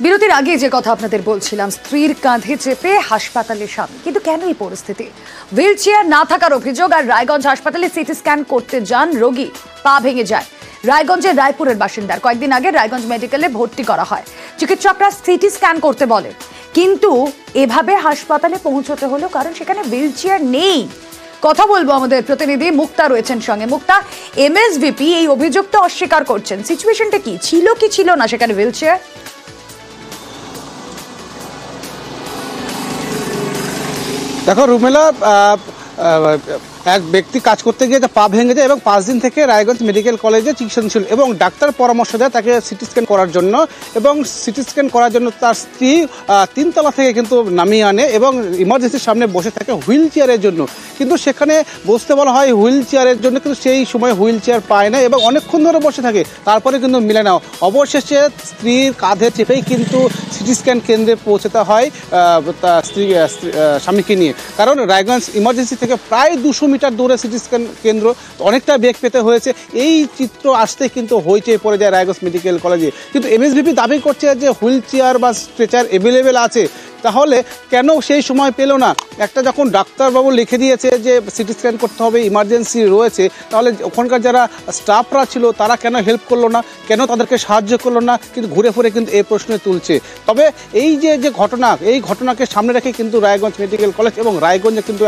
বিরতির আগে যে কথা আপনাদের বলছিলাম, স্ত্রীর কাঁধে চেপে হাসপাতালে স্বামী, কিন্তু কেন এই পরিস্থিতি? হুইল চেয়ার না থাকার অভিযোগ। আর রায়গঞ্জ হাসপাতালে সিটি স্ক্যান করতে যান রোগী, পা ভেঙে যায়। রায়গঞ্জের রায়পুরের বাসিন্দার, কয়েকদিন আগে রায়গঞ্জ মেডিকেলে ভর্তি করা হয়। চিকিৎসকরা সিটি স্ক্যান করতে বলে, কিন্তু এভাবে হাসপাতালে পৌঁছতে হলো কারণ সেখানে হুইল চেয়ার নেই। কথা বলবো, আমাদের প্রতিনিধি মুক্তা রয়েছেন সঙ্গে। মুক্তা, এমএসভিপি এই অভিযোগ তো অস্বীকার করছেন, সিচুয়েশনটা কি ছিল কি ছিল না সেখানে হুইল চেয়ার? দেখো রুমেলা, এক ব্যক্তি কাজ করতে গিয়ে পা ভেঙে যায় এবং 5 দিন থেকে রায়গঞ্জ মেডিকেল কলেজে চিকিৎসাধীন ছিল এবং ডাক্তার পরামর্শ দেয় তাকে সিটি স্ক্যান করার জন্য। এবং সিটি স্ক্যান করার জন্য তার স্ত্রী 3 তলা থেকে কিন্তু নামিয়ে আনে এবং ইমার্জেন্সির সামনে বসে থাকে হুইল চেয়ারের জন্য। কিন্তু সেখানে বসতে বলা হয় হুইল চেয়ারের জন্য, কিন্তু সেই সময় হুইল চেয়ার পায় না এবং অনেকক্ষণ ধরে বসে থাকে, তারপরে কিন্তু মিলে না। অবশেষে স্ত্রীর কাঁধে চেপেই কিন্তু সিটি স্ক্যান কেন্দ্রে পৌঁছতে হয় স্বামীকে নিয়ে। কারণ রায়গঞ্জ ইমার্জেন্সি থেকে প্রায় 200 মিটার দূরে সিটি স্ক্যান কেন্দ্র, অনেকটা বেগ পেতে হয়েছে। এই চিত্র আসতে কিন্তু হইচই পড়ে যায় রায়গঞ্জ মেডিকেল কলেজে। কিন্তু এমএসভিপি দাবি করছে যে হুইল চেয়ার বা স্ট্রেচার অ্যাভেলেবেল আছে, তাহলে কেন সেই সময় পেল না? একটা যখন ডাক্তারবাবু লিখে দিয়েছে যে সিটি স্ক্যান করতে হবে, ইমার্জেন্সি রয়েছে, তাহলে ওখানকার যারা স্টাফরা ছিল তারা কেন হেল্প করলো না, কেন তাদেরকে সাহায্য করলো না? কিন্তু ঘুরে ফিরে কিন্তু এই প্রশ্ন তুলছে। তবে এই যে ঘটনা, এই ঘটনাকে সামনে রেখে কিন্তু রায়গঞ্জ মেডিকেল কলেজ এবং রায়গঞ্জে কিন্তু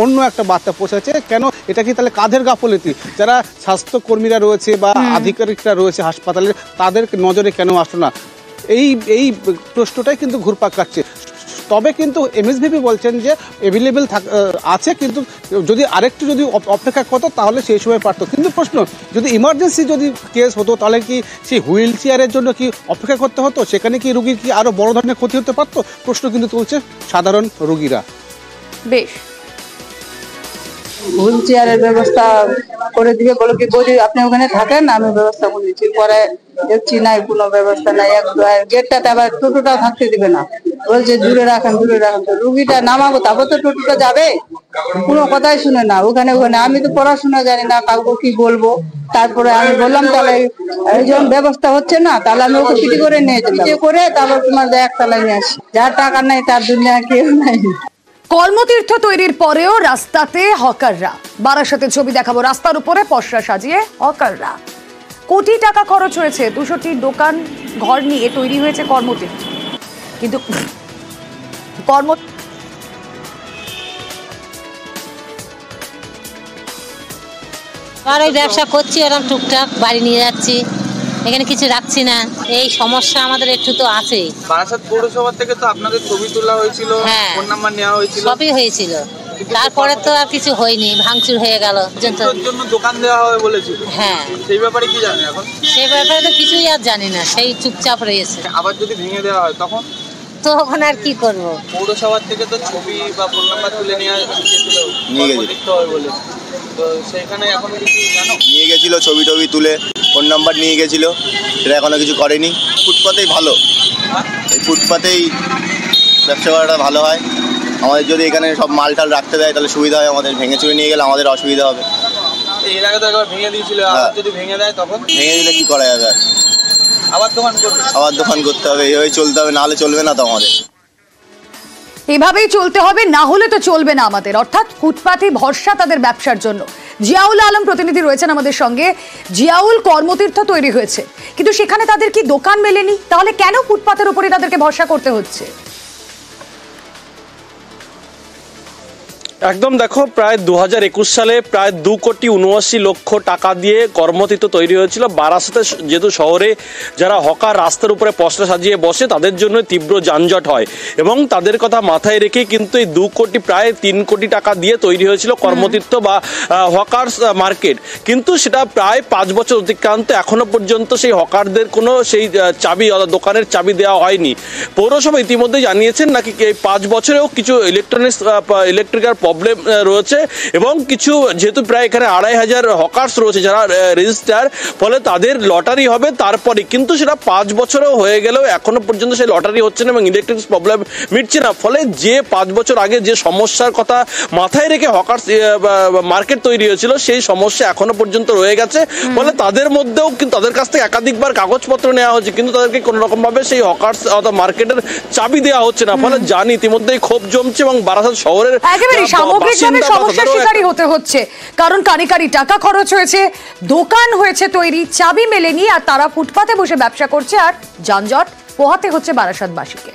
অন্য একটা বার্তা পৌঁছেছে। কেন এটা কি তাহলে কাঁধের গাফলতি? যারা স্বাস্থ্যকর্মীরা রয়েছে বা আধিকারিকরা রয়েছে হাসপাতালের, তাদের নজরে কেন আসলো না? এই প্রশ্নটাই কিন্তু ঘুরপাক কাটছে। তবে কিন্তু এমএসভিপি বলছেন যে অ্যাভেলেবেল আছে, কিন্তু যদি আরেকটু অপেক্ষা করতো তাহলে সেই সময় পারতো। কিন্তু প্রশ্ন, যদি ইমার্জেন্সি কেস হতো তাহলে কি সেই হুইল চেয়ারের জন্য কি অপেক্ষা করতে হতো? সেখানে কি রোগীর কি আরো বড় ধরনের ক্ষতি হতে পারতো? প্রশ্ন কিন্তু তুলছে সাধারণ রোগীরা। বেশ, হুইল চেয়ারের ব্যবস্থা করে দিবে বলে কি বলি, আপনি ওখানে থাকেন, আমি ব্যবস্থা করে দিচ্ছি। পরে দেখছি নাই, কোনো ব্যবস্থা নাই। গেটটাতে আবার টোটোটাও থাকতে দিবে না, বলছে দূরে রাখেন দূরে রাখেন। তো রুগীটা নামাবো, তারপর তো টোটোটা যাবে, কোনো কথাই শুনে না। ওখানে আমি তো পড়াশোনা জানি না, কাউকে কি বলবো। তারপরে আমি বললাম তাহলে এই যখন ব্যবস্থা হচ্ছে না, তাহলে আমি ওকে পিটি করে নিয়ে যেতাম, করে তারপর তোমার একতলায় নিয়ে আসি। যার টাকা নাই তার দুনিয়া কেউ নাই। কর্মতীর্থ তৈরির পরেও রাস্তাতে হকাররা। বারাসাতে ছবি দেখাবো, রাস্তার উপরে পসরা সাজিয়ে হকাররা। কোটি টাকা খরচ হয়েছে, 200টি দোকান ঘর নিয়ে তৈরি হয়েছে কর্মতীর্থ। কিন্তু ব্যবসা করছি, এরকম টুকটাক বাড়ি নিয়ে যাচ্ছি, এখানে কিছু রাখছি না। এই সমস্যা আমাদের একটু তো আছেই। বারাসাত পৌরসভা থেকে তো আপনাদের ছবি তোলা হয়েছিল, ফোন নাম্বার নেওয়া হয়েছিল, সবই হয়েছিল। তারপরে তো আর কিছু হয়নি, ভাঙচুর হয়ে গেল। জন্য দোকান দেওয়া হবে বলেছিল। হ্যাঁ, সেই ব্যাপারে কি জানেন এখন? সেই ব্যাপারে তো কিছুই আর জানি না, সেই চুপচাপ রয়েছে। আবার যদি ভেঙে দেওয়া হয় তখন ওখানে আর কি করবো? পৌরসভার থেকে তো ছবি বা ফোন নাম্বার তুলে নিয়ে দেখতে হবে বলে, তো সেখানে এখন কিছু জানো? নিয়ে গেছিল ছবি টবি তুলে, ফোন নাম্বার নিয়ে গেছিল, সেটা এখনো কিছু করেনি। ফুটপাতেই ভালো, এই ফুটপাতেই ব্যবসা করাটা ভালো হয়। আমাদের যদি এখানে সব মাল টাল রাখতে দেয় তাহলে সুবিধা হয়, আমাদের ভেঙে চুরে নিয়ে গেলে আমাদের অসুবিধা হবে। এর আগে তো একবার ভেঙে দিয়েছিল, যদি ভেঙে দেয় তখন? ভেঙে দিলে কি করা যাবে? আবার দোকান করবে, আবার দোকান করতে হবে, এইভাবে চলতে হবে, নাহলে চলবে না তো আমাদের। এভাবেই চলতে হবে, না হলে তো চলবে না আমাদের। অর্থাৎ ফুটপাতে ভরসা তাদের ব্যবসার জন্য। জিয়াউল আলম প্রতিনিধি রয়েছেন আমাদের সঙ্গে। জিয়াউল, কর্মতীর্থ তৈরি হয়েছে, কিন্তু সেখানে তাদের কি দোকান মেলেনি? তাহলে কেন ফুটপাতের উপরে তাদেরকে ভরসা করতে হচ্ছে? একদম, দেখো, প্রায় 2021 সালে প্রায় 2,79,00,000 টাকা দিয়ে কর্মতীর্থ তৈরি হয়েছিল। বারাসাতে যেহেতু শহরে যারা হকার রাস্তার উপরে পসরা সাজিয়ে বসে, তাদের জন্য তীব্র যানজট হয় এবং তাদের কথা মাথায় রেখে কিন্তু এই 2 কোটি, প্রায় 3 কোটি টাকা দিয়ে তৈরি হয়েছিল কর্মতীর্থ বা হকার্স মার্কেট। কিন্তু সেটা প্রায় 5 বছর অতিক্রান্ত, এখনো পর্যন্ত সেই হকারদের কোনো সেই চাবি, দোকানের চাবি দেওয়া হয়নি। পৌরসভা ইতিমধ্যে জানিয়েছেন নাকি এই 5 বছরেও কিছু ইলেকট্রিক্যাল প্রবলেম রয়েছে এবং কিছু যেহেতু প্রায় এখানে 2500 হকার্স রয়েছে যারা রেজিস্টার, ফলে তাদের লটারি হবে তারপরে, কিন্তু সেটা 5 বছরও হয়ে গেলেও এখনো পর্যন্ত সেই লটারি হচ্ছে না এবং ইলেকট্রিক প্রবলেম মিটছে না। ফলে যে 5 বছর আগে যে সমস্যার কথা মাথায় রেখে হকার্স মার্কেট তৈরি হয়েছিল সেই সমস্যা এখনো পর্যন্ত রয়ে গেছে। ফলে তাদের মধ্যেও কিন্তু তাদের কাছ থেকে একাধিকবার কাগজপত্র নেওয়া হচ্ছে, কিন্তু তাদেরকে কোনো রকম ভাবে সেই হকার্স অথবা মার্কেটের চাবি দেওয়া হচ্ছে না। ফলে জানি ইতিমধ্যেই ক্ষোভ জমছে এবং বারাসাত শহরের একেবারে সামগ্রিকভাবে সমস্যার শিকারই হতে হচ্ছে, কারণ কারিকারি টাকা খরচ হয়েছে, দোকান হয়েছে তৈরি, চাবি মেলেনি, আর তারা ফুটপাতে বসে ব্যবসা করছে আর যানজট পোহাতে হচ্ছে বারাসাতবাসীকে।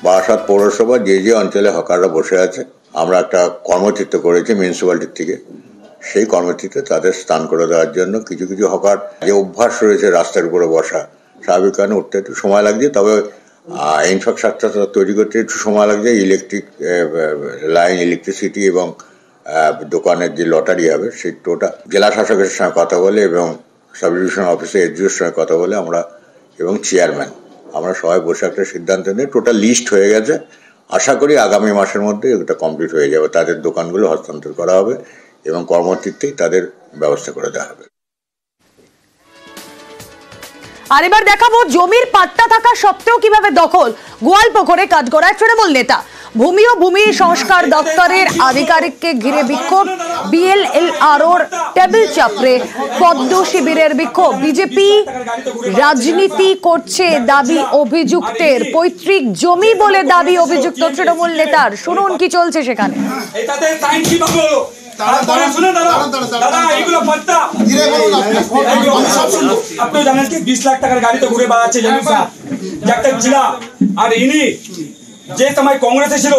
বারাসাত পৌরসভা যে অঞ্চলে হকাররা বসে আছে, আমরা একটা কর্মচিত্র করেছি মিউনিসিপ্যালিটির থেকে। সেই কর্মচিত্রে তাদের স্থান করে দেওয়ার জন্য কিছু কিছু হকার যে অভ্যাস রয়েছে রাস্তার উপরে বসা, স্বাভাবিক কারণে উঠতে একটু সময় লাগছে, তবে ইনফ্রাস্ট্রাকচার তৈরি করতে একটু সময় লাগছে। ইলেকট্রিক লাইন, ইলেকট্রিসিটি এবং দোকানের যে লটারি হবে সেই টোটা জেলা শাসকের সঙ্গে কথা বলে এবং সাব ডিভিশন অফিসে এসডিওর সঙ্গে কথা বলে আমরা এবং চেয়ারম্যান আমরা সবাই বসে একটা সিদ্ধান্ত নিয়ে টোটাল লিস্ট হয়ে গেছে। আশা করি আগামী মাসের মধ্যে এটা কমপ্লিট হয়ে যাবে, তাদের দোকানগুলো হস্তান্তর করা হবে এবং কর্মচিত্রেই তাদের ব্যবস্থা করে দেওয়া হবে। আর এবার দেখাবো জমির পাট্টা থাকা সত্ত্বেও কিভাবে দখল গোয়ালপুকুরে কাঠগড়ায় তৃণমূল নেতা। ভূমি ও ভূমি সংস্কার দপ্তরের আধিকারিককে ঘিরে বিক্ষোভ, বিএলএলআরওর টেবিল চাপড়ে পদ্ম শিবিরের বিক্ষোভ। বিজেপি রাজনীতি করছে দাবি অভিযুক্তের, পৈতৃক জমি বলে দাবি অভিযুক্ত তৃণমূল নেতার। শুনুন কি চলছে সেখানে। আপনি জানেন কি 20 লাখ টাকার গাড়িতে ঘুরে বেড়াচ্ছে আর ইনি যে সময় কংগ্রেসে ছিল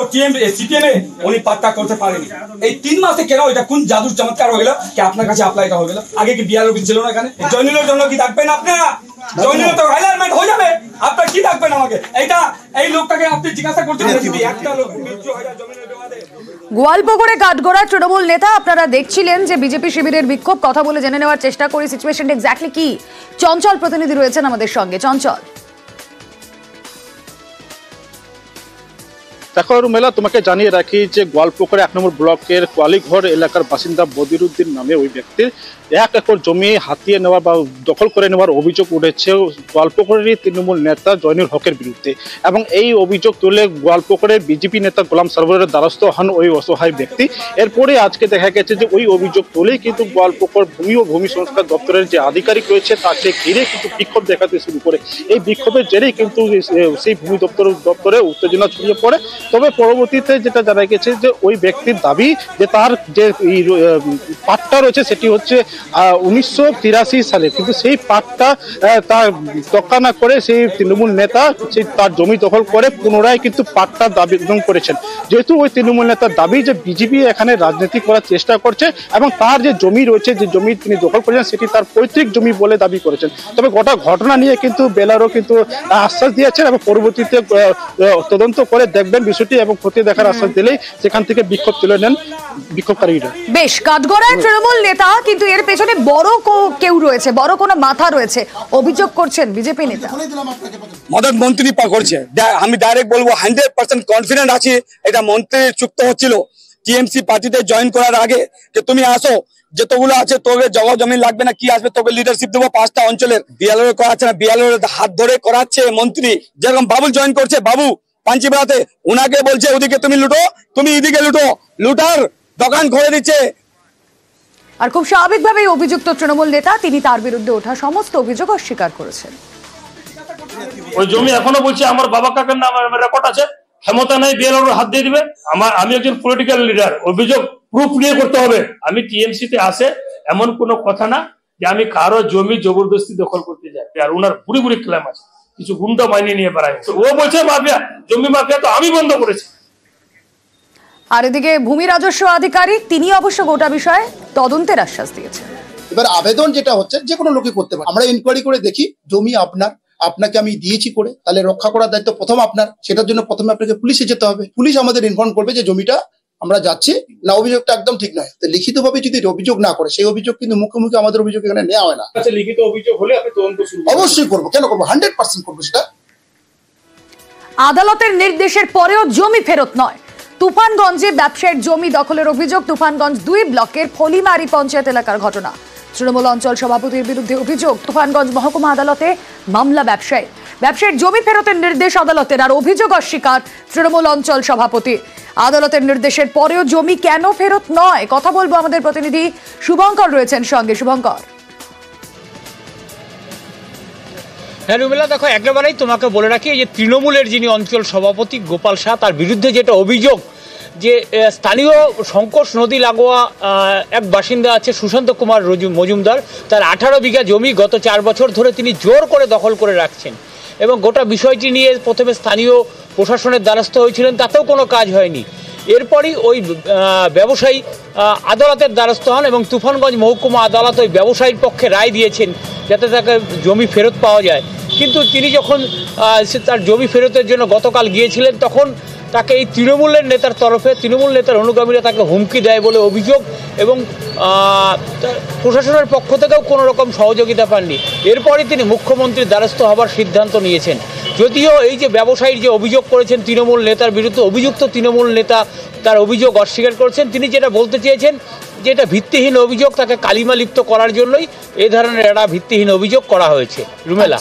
সিপিএমে উনি পাত্তা করতে পারেনি। এই 3 মাসে কেন এটা কোন জাদুর চমৎকার হয়ে গেল কি আপনার কাছে অ্যাপ্লাইটা হয়ে গেল? আগে কি বিআর অফিস ছিল না এখানে? জয়নুলের জন্য কি ডাকবেন আপনারা? জয়নুল তো অ্যালার্মেন্ট হয়ে যাবে, আপনারা কি ডাকবেন আমাকে? এইটা এই লোকটাকে আপনি জিজ্ঞাসা করতে যদি একটা লোক মৃত্যু হয়ে যায় জমিনের বিবাদে। গোয়ালপুকুরে কাঠগড়ায় তৃণমূল নেতা, আপনারা দেখছিলেন যে বিজেপি শিবিরের বিক্ষোভ। কথা বলে জেনে নেওয়ার চেষ্টা করি সিচুয়েশনটা এক্স্যাক্টলি কি। চঞ্চল প্রতিনিধি রয়েছেন আমাদের সঙ্গে। চঞ্চল, দেখো রুমেলা, তোমাকে জানিয়ে রাখি যে গোয়ালপুকুরে 1 নম্বর ব্লকের কোয়ালিঘর এলাকার বাসিন্দা বদিরুদ্দিন নামে ওই ব্যক্তির 1 একর জমি হাতিয়ে নেওয়া বা দখল করে নেওয়ার অভিযোগ উঠেছে গোয়ালপুকুরেরই তৃণমূল নেতা জয়নুল হকের বিরুদ্ধে, এবং এই অভিযোগ তুলে গোয়ালপুকুরের বিজেপি নেতা গোলাম সরবরের দ্বারস্থ হন ওই অসহায় ব্যক্তি। এরপরে আজকে দেখা গেছে যে ওই অভিযোগ তুলেই কিন্তু গোয়ালপুকুর ভূমি ও ভূমি সংস্কার দপ্তরের যে আধিকারিক রয়েছে তাকে ঘিরে কিন্তু বিক্ষোভ দেখাতে শুরু করে। এই বিক্ষোভের জেরেই কিন্তু সেই ভূমি দপ্তরে উত্তেজনা ছড়িয়ে পড়ে। তবে পরবর্তীতে যেটা জানা গেছে যে ওই ব্যক্তির দাবি যে তার যে পাট্টা রয়েছে সেটি হচ্ছে 1983 সালে, কিন্তু সেই পাট্টা তার দখল না করে সেই তৃণমূল নেতা তার জমি দখল করে পুনরায় কিন্তু পাট্টা দাবি করেছেন। যেহেতু ওই তৃণমূল নেতার দাবি যে বিজেপি এখানে রাজনীতি করার চেষ্টা করছে এবং তার যে জমি রয়েছে, যে জমি তিনি দখল করেছেন সেটি তার পৈতৃক জমি বলে দাবি করেছেন। তবে গোটা ঘটনা নিয়ে কিন্তু বেলারও কিন্তু আশ্বাস দিয়েছেন এবং পরবর্তীতে তদন্ত করে দেখবেন বিষয়টি এবং খতিয়ে দেখার আশ্বাস দিলেই সেখান থেকে বিক্ষোভ তুলে নেন বিক্ষোভকারীরা। বেশ, কাঠগড়ায় তৃণমূল নেতা, কিন্তু এর পেছনে বড় কেউ রয়েছে, বড় কোনো মাথা রয়েছে, অভিযোগ করছেন বিজেপি নেতা। মদত মন্ত্রী করছে, আমি ডাইরেক্ট বলবো 100% কনফিডেন্ট আছি এটা মন্ত্রী চুক্ত হচ্ছিল টিএমসি পার্টিতে জয়েন করার আগে যে তুমি আসো, যতগুলো আছে তোকে জগা জমি লাগবে না, কি আসবে তোকে লিডারশিপ দেবো 5টা অঞ্চলের। বিএলও করাচ্ছে না, বিএলও হাত ধরে করাচ্ছে মন্ত্রী। যেরকম বাবুল জয়েন করছে, বাবু পাঞ্চিবেড়াতে, উনাকে বলছে ওদিকে তুমি লুটো, তুমি এদিকে লুটো, লুটার দোকান খুলে দিচ্ছে। আর খুব স্বাভাবিকভাবেই অভিযুক্ত তৃণমূল নেতা তিনি তার বিরুদ্ধে ওঠা সমস্ত অভিযোগ অস্বীকার করেছেন। ওই জমি এখনো বলছে আমার বাবা কাকার নাম রেকর্ড আছে, ক্ষমতা নাই বিএলওর হাত দিয়ে দিবে। আমি একজন পলিটিক্যাল লিডার, অভিযোগ প্রুফ নিয়ে করতে হবে। আমি টিএমসি তে আসে এমন কোনো কথা না যে আমি কারো জমি জবরদস্তি দখল করতে যাই। আর ওনার বুড়ি বুড়ি ক্লেম আছে, কিছু গুন্ডা মাইনে নিয়ে বেড়ায়। ও বলছে মাফিয়া, জমি মাফিয়া তো আমি বন্ধ করেছি। আর এদিকে ভূমি রাজস্ব আধিকারিক তিনি অবশ্য গোটা বিষয়ে তদন্তের আশ্বাস দিয়েছেন। এবার আবেদন যেটা হচ্ছে যে কোনো লোকে করতে পারে, আমরা ইনকোয়ারি করে দেখি জমি আপনাকে আমি দিয়েছি করে, তাহলে রক্ষা করার দায়িত্ব প্রথম আপনার। সেটার জন্য প্রথমে আপনাকে পুলিশে যেতে হবে, পুলিশ আমাদের ইনফর্ম করবে যে জমিটা আমরা যাচ্ছি না, অভিযোগটা একদম ঠিক নয়। তো লিখিতভাবে যদি অভিযোগ না করে, সেই অভিযোগ কিন্তু মুখে মুখে আমাদের অভিযোগ এখানে নেওয়া হয় না। লিখিত অভিযোগ হলে আপনি তদন্ত শুরু অবশ্যই করবো, কেন করবো, 100% করবো সেটা। আদালতের নির্দেশের পরেও জমি ফেরত নয়, তুফানগঞ্জে ব্যবসায়ীর জমি দখলের অভিযোগ। তুফানগঞ্জ 2 ব্লকের ফলিমারি পঞ্চায়েত এলাকার ঘটনা। তৃণমূল অঞ্চল সভাপতির বিরুদ্ধে অভিযোগ। তুফানগঞ্জ মহকুমা আদালতে মামলা। ব্যবসায়ীর জমি ফেরতের নির্দেশ আদালতের, আর অভিযোগ অস্বীকার তৃণমূল অঞ্চল সভাপতি। আদালতের নির্দেশের পরেও জমি কেন ফেরত নয়, কথা বলবো আমাদের প্রতিনিধি শুভঙ্কর রয়েছেন সঙ্গে। শুভঙ্কর। হ্যাঁ রুমেলা, দেখো একেবারেই তোমাকে বলে রাখি, যে তৃণমূলের যিনি অঞ্চল সভাপতি গোপাল শাহ, তার বিরুদ্ধে যেটা অভিযোগ যে স্থানীয় সংকোষ নদী লাগোয়া এক বাসিন্দা আছে সুশান্ত কুমার মজুমদার, তার 18 বিঘা জমি গত 4 বছর ধরে তিনি জোর করে দখল করে রাখছেন। এবং গোটা বিষয়টি নিয়ে প্রথমে স্থানীয় প্রশাসনের দ্বারস্থ হয়েছিলেন, তাতেও কোনো কাজ হয়নি। এরপরই ওই ব্যবসায়ী আদালতের দ্বারস্থ হন এবং তুফানগঞ্জ মহকুমা আদালত ওই ব্যবসায়ীর পক্ষে রায় দিয়েছেন যাতে তাকে জমি ফেরত পাওয়া যায়। কিন্তু তিনি যখন তার জমি ফেরতের জন্য গতকাল গিয়েছিলেন, তখন তাকে এই তৃণমূলের নেতার তরফে, তৃণমূল নেতার অনুগামীরা তাকে হুমকি দেয় বলে অভিযোগ, এবং প্রশাসনের পক্ষ থেকেও কোনো রকম সহযোগিতা পাননি। এরপরই তিনি মুখ্যমন্ত্রীর দ্বারস্থ হবার সিদ্ধান্ত নিয়েছেন। যদিও এই যে ব্যবসায়ীর যে অভিযোগ করেছেন তৃণমূল নেতার বিরুদ্ধে, অভিযুক্ত তৃণমূল নেতা তার অভিযোগ অস্বীকার করেছেন। তিনি যেটা বলতে চেয়েছেন যে এটা ভিত্তিহীন অভিযোগ, তাকে কালিমা লিপ্ত করার জন্যই এই ধরনের একটা ভিত্তিহীন অভিযোগ করা হয়েছে। রুমেলা।